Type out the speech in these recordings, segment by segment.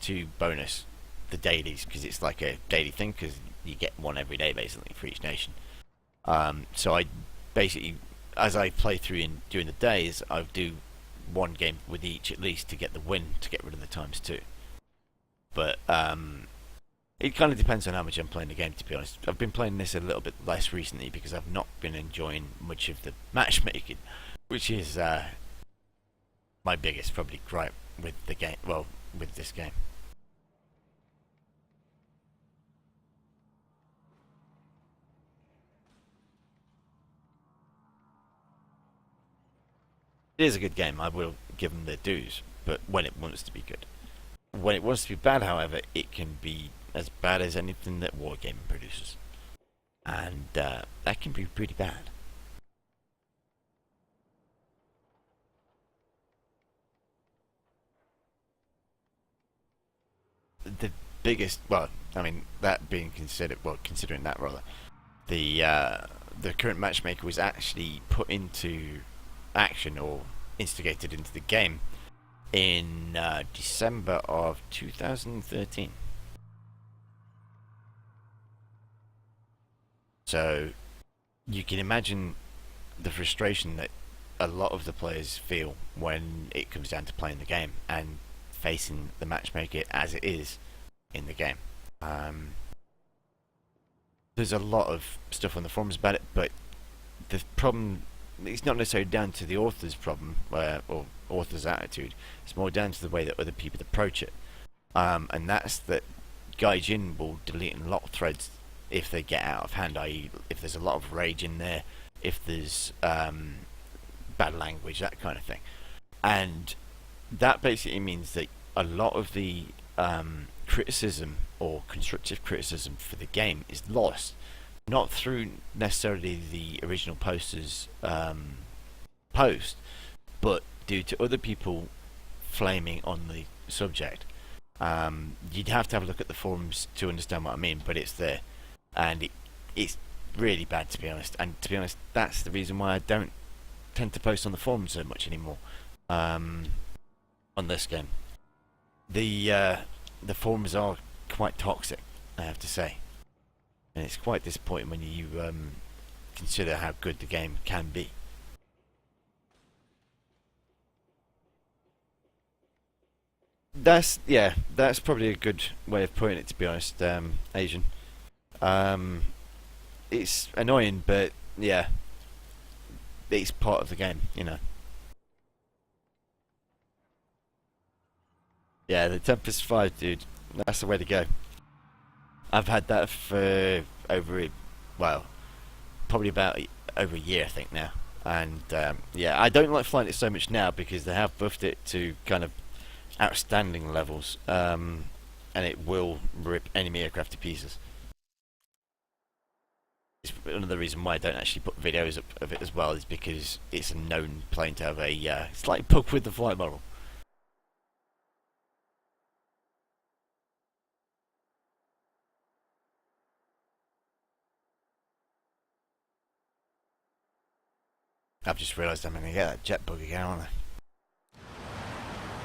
to bonus the dailies, because it's like a daily thing, because you get one every day basically for each nation. So I basically, as I play through in during the days, I do one game with each at least to get the win, to get rid of the times 2. But it kind of depends on how much I'm playing the game, to be honest. I've been playing this a little bit less recently because I've not been enjoying much of the matchmaking, which is my biggest probably gripe with the game. Well, with this game. It is a good game, I will give them their dues, but when it wants to be good. When it wants to be bad, however, it can be as bad as anything that Wargaming produces. And that can be pretty bad. The biggest, well, I mean, that being considered, well, considering that rather, the current matchmaker was actually put into action or instigated into the game in December of 2013. So you can imagine the frustration that a lot of the players feel when it comes down to playing the game and facing the matchmaker as it is in the game. There's a lot of stuff on the forums about it, but the problem, it's not necessarily down to the author's problem or author's attitude. It's more down to the way that other people approach it, and that's that Gaijin will delete and lock threads if they get out of hand, i.e. if there's a lot of rage in there, if there's bad language, that kind of thing. And that basically means that a lot of the criticism or constructive criticism for the game is lost, not through necessarily the original poster's post, but due to other people flaming on the subject. You'd have to have a look at the forums to understand what I mean, but it's there, and it's really bad, to be honest. And to be honest, that's the reason why I don't tend to post on the forums so much anymore on this game. The forums are quite toxic, I have to say, and it's quite disappointing when you consider how good the game can be. That's probably a good way of putting it, to be honest, Asian. It's annoying, but yeah, it's part of the game, you know. Yeah, the Tempest 5, dude, that's the way to go. I've had that for well, probably about over a year, I think, now. And yeah, I don't like flying it so much now because they have buffed it to kind of outstanding levels, and it will rip enemy aircraft to pieces. It's another reason why I don't actually put videos up of it as well, is because it's a known plane to have a slight bug with the flight model. I've just realised I'm going to get that jet bug again, aren't I?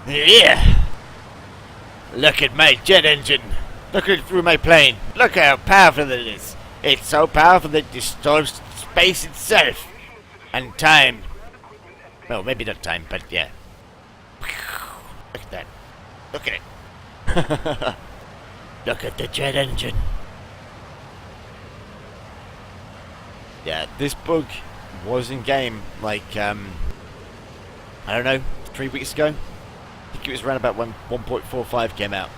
Yeah! Look at my jet engine! Look at it through my plane! Look how powerful it is! It's so powerful that it distorts space itself! And time! Well, maybe not time, but yeah. Look at that. Look at it! Look at the jet engine! Yeah, this bug was in game like I don't know, 3 weeks ago. I think it was around about when 1.45 came out.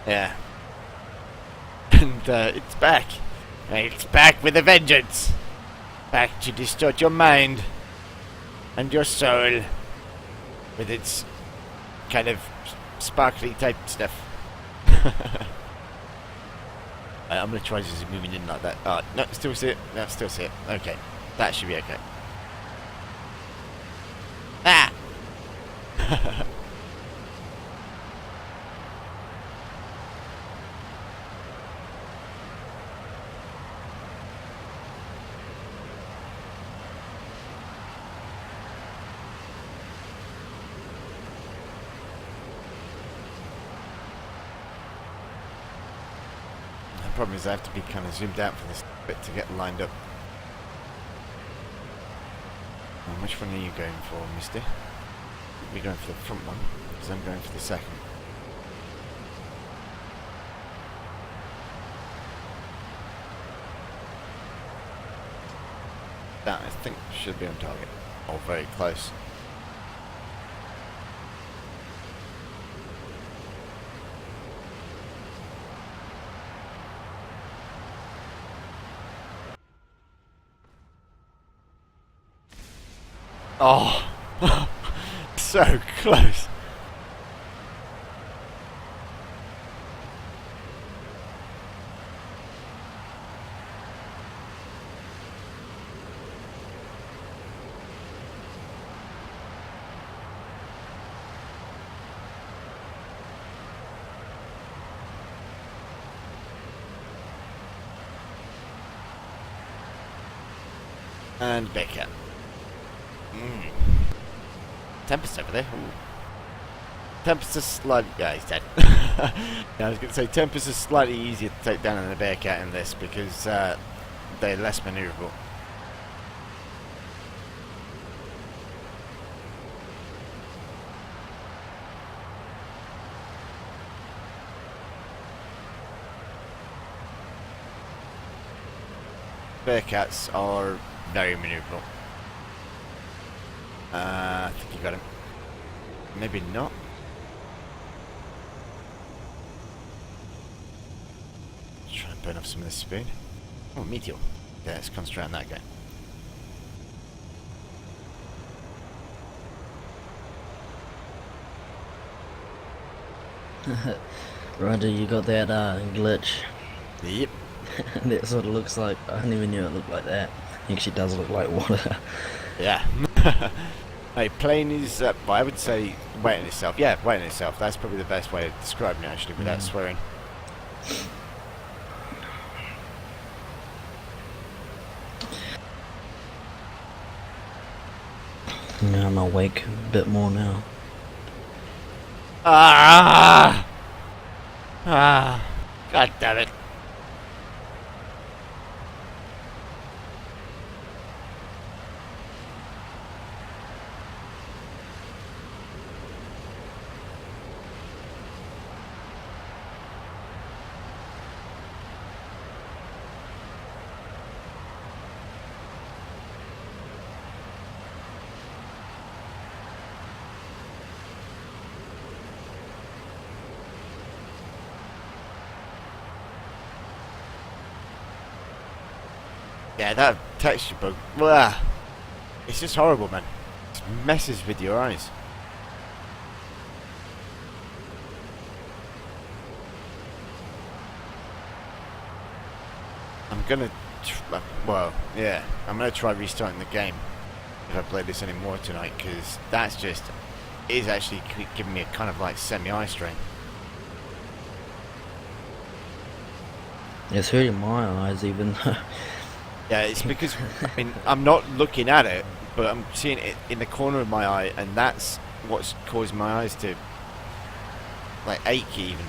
Yeah. And it's back. It's back with a vengeance. Back to distort your mind and your soul with its kind of sparkly type stuff. I'm going to try just moving in like that. No, still see it. No, still see it. Okay. That should be okay. Ah! problem is I have to be kind of zoomed out for this bit to get lined up. And which one are you going for, mister? You're going for the front one, because I'm going for the second. That, I think, should be on target. Or very close. Oh! So close! And Bearcat. Tempest over there. Ooh. Tempest is slightly... yeah, he's dead. Yeah, I was going to say, Tempest is slightly easier to take down than the Bearcat in this because they're less manoeuvrable. Bearcats are very manoeuvrable. I think you got him. Maybe not. Try and burn off some of this speed. Oh, meteor. Okay, let's concentrate on that guy. Roger, you got that glitch. Yep. That's what it looks like. I never knew it looked like that. It actually does look like water. Yeah. Hey, plane is, well, I would say weighting itself. Yeah, weighting itself. That's probably the best way of describing it, actually, without swearing. Yeah, I'm awake a bit more now. Ah! Ah! God damn it. Yeah, that texture bug, blah, it's just horrible, man. It messes with your eyes. I'm gonna, well, yeah, I'm gonna try restarting the game if I play this anymore tonight, because that's just, is actually giving me a kind of like semi-eye strain. It's hurting my eyes even. Yeah, it's because, I mean, I'm not looking at it, but I'm seeing it in the corner of my eye, and that's what's causing my eyes to, like, ache even.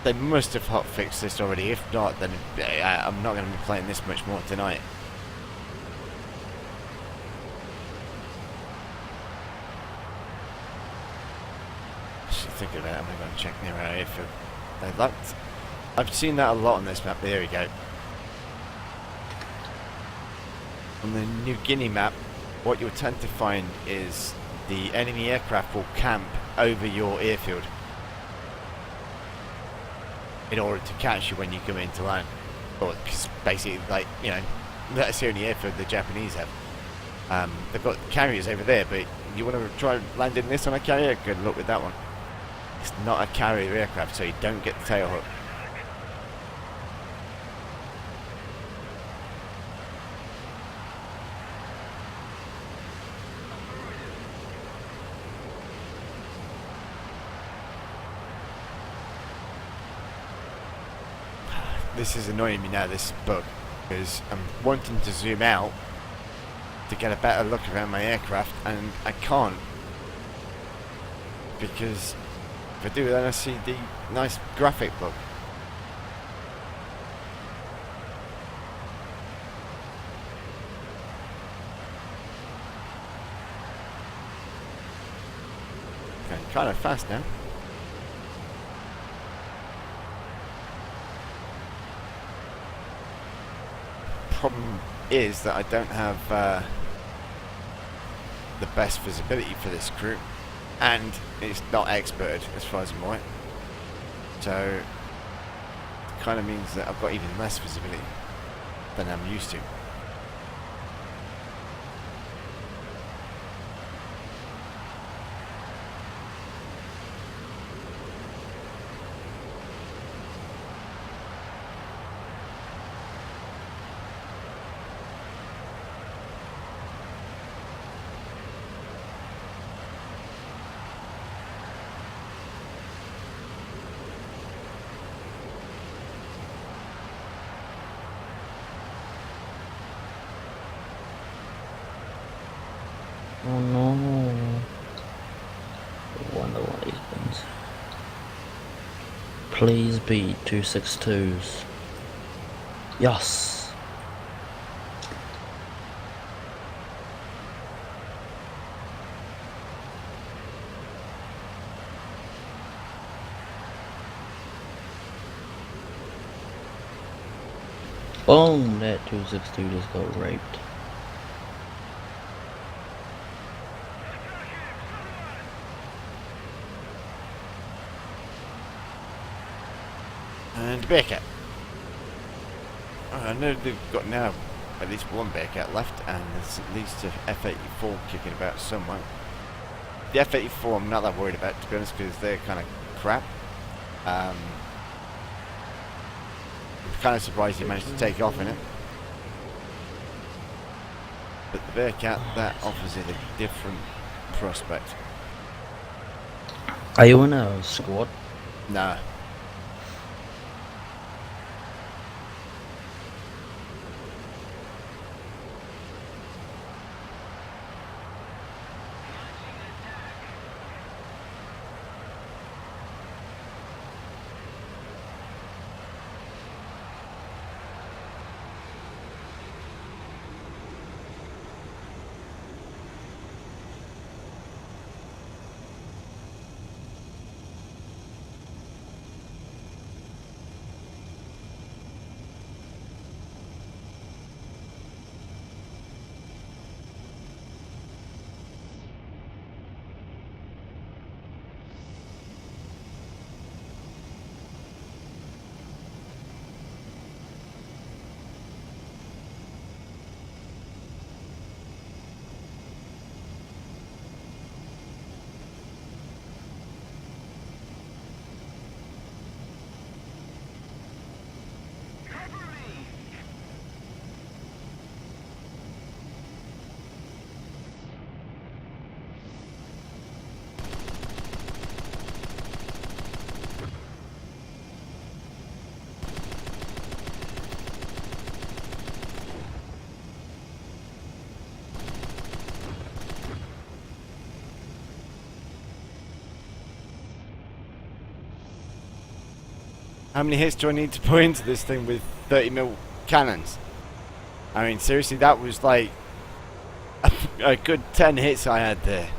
They must have hotfixed this already. If not, then I'm not going to be playing this much more tonight. Thinking about it, I'm going to check near area for that. I've seen that a lot on this map. There we go. On the New Guinea map, what you'll tend to find is the enemy aircraft will camp over your airfield in order to catch you when you come into land. Or because basically, like, you know, that's the only airfield the Japanese have. They've got carriers over there, but you want to try landing this on a carrier? Good luck with that one. It's not a carrier aircraft, so you don't get the tail hook. This is annoying me now, this bug, because I'm wanting to zoom out, to get a better look around my aircraft, and I can't, because if I do, then I see the nice graphic look. Okay, kind of fast now. Problem is that I don't have the best visibility for this crew, and it's not expert as far as I'm aware, so it kind of means that I've got even less visibility than I'm used to. Oh no. I wonder what happens. Please be 262s. Yes. Boom! That 262 just got raped. And Bearcat. I know they've got now at least one Bearcat left, and there's at least a F-84 kicking about somewhere. The F-84 I'm not that worried about, to be honest, because they're kind of crap. I'm kind of surprised he managed to take off in it. But the Bearcat, that offers it a different prospect. Are you in a squad? Nah. How many hits do I need to put into this thing with 30mm cannons? I mean, seriously, that was like a good 10 hits I had there.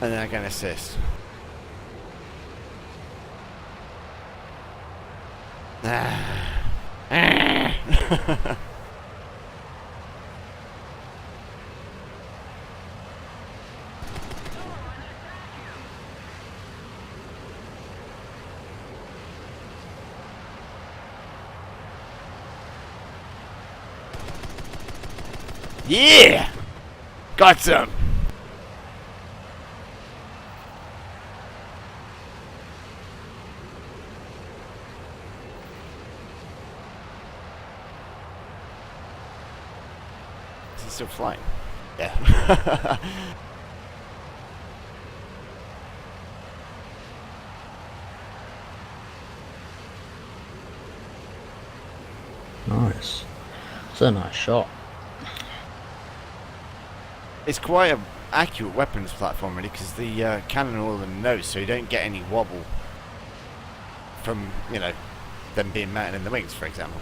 And then I get an assist. Yeah! Got some! Is he still flying? Yeah. Nice. It's a nice shot. It's quite an accurate weapons platform, really, because the cannon are all in the nose, so you don't get any wobble from, you know, them being mounted in the wings, for example.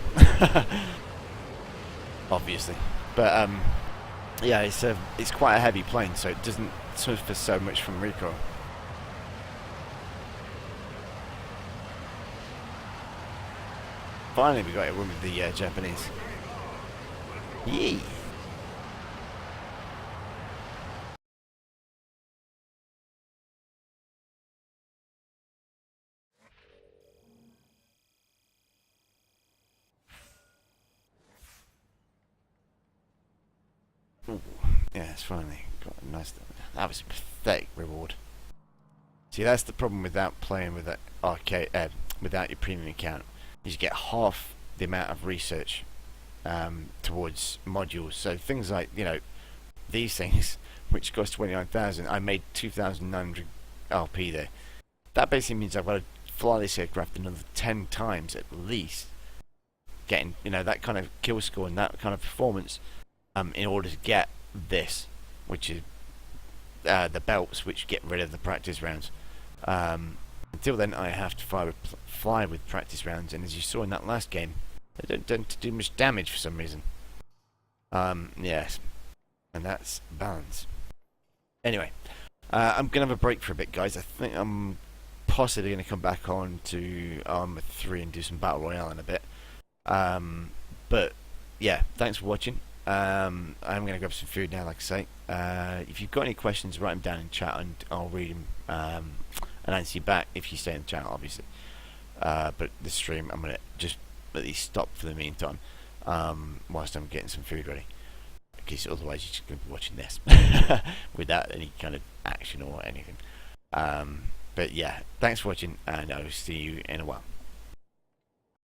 Obviously. But, yeah, it's quite a heavy plane, so it doesn't suffer so much from recoil. Finally, we got a win with the Japanese. Yee! Ooh, yeah, it's finally got a nice. That was a pathetic reward. See, that's the problem without playing with that arcade, without your premium account. You just get half the amount of research towards modules. So things like, you know, these things, which cost 29,000, I made 2,900 RP there. That basically means I've got to fly this aircraft another 10 times at least, getting, you know, that kind of kill score and that kind of performance. In order to get this, which is the belts, which get rid of the practice rounds. Until then, I have to fly with practice rounds, and as you saw in that last game, they don't do much damage for some reason. Yes, and that's balance. Anyway, I'm gonna have a break for a bit, guys. I think I'm possibly gonna come back on to Arma 3 and do some battle royale in a bit. But yeah, thanks for watching. I'm going to grab some food now, like I say. If you've got any questions, write them down in chat and I'll read them and answer you back if you stay in the channel, obviously. But this stream, I'm going to just at least stop for the meantime whilst I'm getting some food ready. Because otherwise you're just going to be watching this without any kind of action or anything. But yeah, thanks for watching and I'll see you in a while.